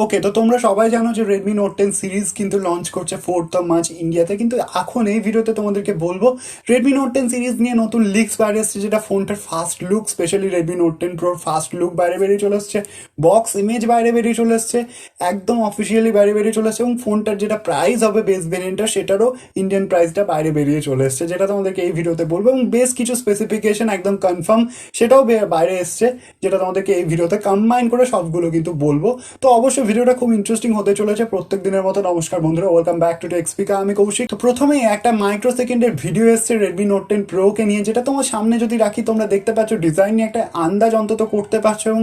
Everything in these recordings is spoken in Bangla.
ওকে, তো তোমরা সবাই জানো যে রেডমি নোট 10 সিরিজ কিন্তু লঞ্চ করছে 4th মার্চ ইন্ডিয়াতে। কিন্তু এখন এই ভিডিওতে তোমাদেরকে বলবো রেডমি নোট 10 সিরিজ নিয়ে নতুন লিক্স বাইরে এসছে, যেটা ফোনটার first look, specially Redmi Note 10 প্রোর ফার্স্ট লুক বাইরে বেরিয়ে চলে এসছে, বক্স ইমেজ বাইরে বেরিয়ে চলে এসছে, একদম অফিসিয়ালি বাইরে বেরিয়ে চলে এসছে, এবং ফোনটার যেটা প্রাইস হবে বেস ভেরিয়েন্টটা সেটারও ইন্ডিয়ান প্রাইসটা বাইরে বেরিয়ে চলে এসছে, যেটা তোমাদেরকে এই ভিডিওতে বলবো। এবং বেশ কিছু স্পেসিফিকেশন একদম কনফার্ম সেটাও বাইরে এসছে, যেটা তোমাদেরকে এই ভিডিওতে কম্বাইন করে সবগুলো কিন্তু বলবো। তো অবশ্যই ভিডিওটা খুব ইন্টারেস্টিং হতে চলেছে প্রত্যেক দিনের মতো। নমস্কার বন্ধুরা, ওয়েলকাম ব্যাক টু টেকস্পিকা, আমি কৌশিক। তো প্রথমেই একটা মাইক্রো সেকেন্ডের ভিডিও এসছে রেডমি নোট 10 প্রো কে নিয়ে, যেটা তোমার সামনে যদি রাখি তোমরা দেখতে পাচ্ছ ডিজাইন নিয়ে একটা আন্দাজ অন্তত করতে পারছো, এবং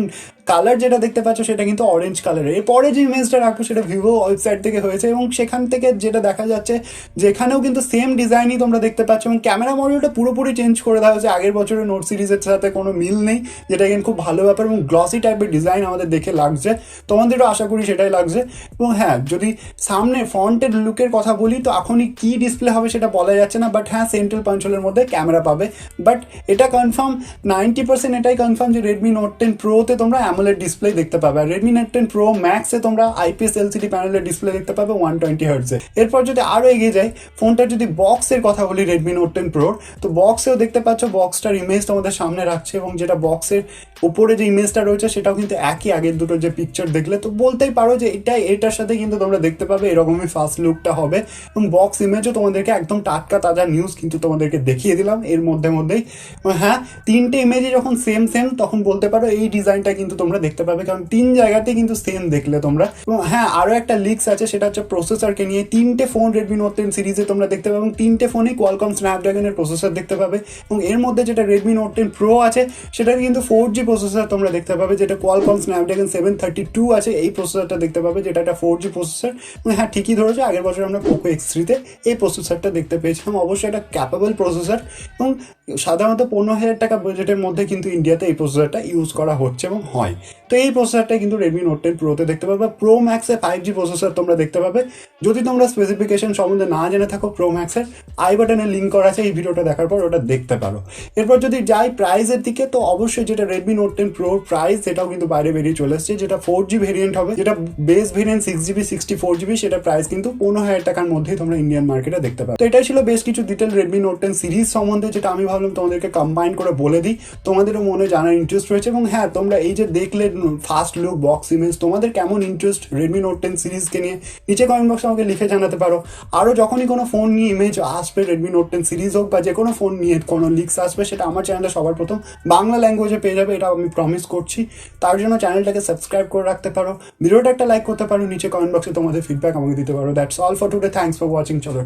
কালার যেটা দেখতে পাচ্ছ সেটা কিন্তু অরেঞ্জ কালারের। এরপরে যে ইমেজটা রাখবো সেটা ভিভো ওয়েবসাইট থেকে হয়েছে, এবং সেখান থেকে যেটা দেখা যাচ্ছে যেখানেও কিন্তু সেম ডিজাইনই তোমরা দেখতে পাচ্ছ, এবং ক্যামেরা মডিউলটা পুরোপুরি চেঞ্জ করে দেওয়া হয়েছে। আগের বছরের নোট সিরিজের সাথে কোনো মিল নেই, যেটা কিন্তু খুব ভালো ব্যাপার, এবং গ্লসি টাইপের ডিজাইন আমাদের দেখে লাগছে, তোমাদেরও আশা করি সেটাই লাগছে। এবং হ্যাঁ, যদি সামনে ফ্রন্টের লুকের কথা বলি তো এখনই কি ডিসপ্লে হবে সেটা বলা যাচ্ছে না, বাট হ্যাঁ সেন্ট্রাল কনসোলের মধ্যে ক্যামেরা পাবে। বাট এটা কনফার্ম 90% এটাই কনফার্ম যে রেডমি নোট 10 প্রোতে তোমরা অ্যামোলেড ডিসপ্লে দেখতে পাবে, আর রেডমি নোট 10 প্রো ম্যাক্সে তোমরা আইপিএস এলসিডি প্যানেলের ডিসপ্লে দেখতে পাবে 120 হার্টজে। এরপর যদি আরও এগিয়ে যাই, ফোনটার যদি বক্সের কথা বলি রেডমি নোট 10 প্রোর, তো বক্সেও দেখতে পাচ্ছ বক্সটার ইমেজ তোমাদের সামনে রাখছে, এবং যেটা বক্সের উপরে যে ইমেজটা রয়েছে সেটাও কিন্তু একই আগের দুটো যে পিকচার দেখলে, তো বলতেই পারো যে এটার সাথে কিন্তু তোমরা দেখতে পাবে এরকমই ফার্স্ট লুকটা হবে। এবং বক্স ইমেজও তোমাদেরকে একদম টাটকা তাজা নিউজ কিন্তু তোমাদেরকে দেখিয়ে দিলাম এর মধ্যেই। হ্যাঁ, তিনটে ইমেজই যখন সেম তখন বলতে পারো এই ডিজাইনটা কিন্তু তোমরা দেখতে পাবে, কারণ তিন জায়গাতে কিন্তু সেম দেখলে তোমরা। এবং হ্যাঁ, আরও একটা লিক্স আছে, সেটা হচ্ছে প্রসেসরকে নিয়ে। তিনটে ফোন রেডমি নোট 10 সিরিজে তোমরা দেখতে পাবে, এবং তিনটে ফোনেই কোয়ালকম স্ন্যাপড্রাগনের প্রসেসর দেখতে পাবে। এবং এর মধ্যে যেটা রেডমি নোট 10 প্রো আছে সেটা কিন্তু 4G প্রসেসর তোমরা দেখতে পাবে, যেটা কোয়ালকম স্ন্যাপড্রাগন 732 আছে, এই প্রসেসরটা দেখতে পাবে, যেটা একটা 4G প্রসেসর। হ্যাঁ, ঠিকই ধরেছে, আগের বছর আমরা পোকো X3-তে এই প্রসেসরটা দেখতে পেয়েছিলাম। অবশ্যই একটা ক্যাপেবল প্রসেসর, এবং সাধারণত 15,000 টাকা বাজেটের মধ্যে কিন্তু ইন্ডিয়াতে এই প্রসেসরটা ইউজ করা হচ্ছে এবং হয়। তো এই প্রসেসরটা কিন্তু রেডমি নোট 10 প্রোতে দেখতে পাবে। প্রো ম্যাক্সে 5G প্রসেসর তোমরা দেখতে পাবে। যদি তোমরা স্পেসিফিকেশন সম্বন্ধে না জেনে থাকো, প্রো ম্যাক্সের আই বাটনে লিঙ্ক করা আছে, এই ভিডিওটা দেখার পর ওটা দেখতে পারো। এরপর যদি যাই প্রাইসের দিকে, তো অবশ্যই যেটা রেডমি নোট 10 প্রোর প্রাইস সেটাও কিন্তু বাইরে বেরিয়ে চলে এসছে, যেটা 4G ভেরিয়েন্ট হবে, যেটা বেস ভেরিয়েন্ট 6GB 64GB, সেটা প্রাইস কিন্তু 15,000 টাকার মধ্যেই তোমরা ইন্ডিয়ান মার্কেটে দেখতে পাবে। তো এটাই ছিল বেশ কিছু ডিটেল রেডমি নোট 10 সিরিজ সম্বন্ধে, যেটা আমি ভাবলাম তোমাদেরকে কম্বাইন করে বলে দিই, তোমাদেরও মনে জানার ইন্টারেস্ট রয়েছে। এবং হ্যাঁ, তোমরা এই যে দেখলে ফার্স্ট লুক, বক্স ইমেজ, তোমাদের কেমন ইন্টারেস্ট রেডমি নোট 10 সিরিজকে নিয়ে নিচে কমেন্ট বক্সে আমাকে লিখে জানাতে পারো। আরও যখনই কোনো ফোন নিয়ে ইমেজ আসবে, রেডমি নোট 10 সিরিজ হোক বা যে কোনো ফোন নিয়ে কোনো লিক্স আসবে, সেটা আমার চ্যানেলে সবার প্রথম বাংলা ল্যাঙ্গুয়েজে পেয়ে যাবে, এটা আমি প্রমিস করছি। তার জন্য চ্যানেলটাকে সাবস্ক্রাইব করে রাখতে পারো, ভিডিওটা একটা লাইক করতে পারো, নিচে কমেন্ট বক্সে তোমাদের ফিডব্যাক আমাকে দিতে পারো। That's all for today, thanks for watching. চলো।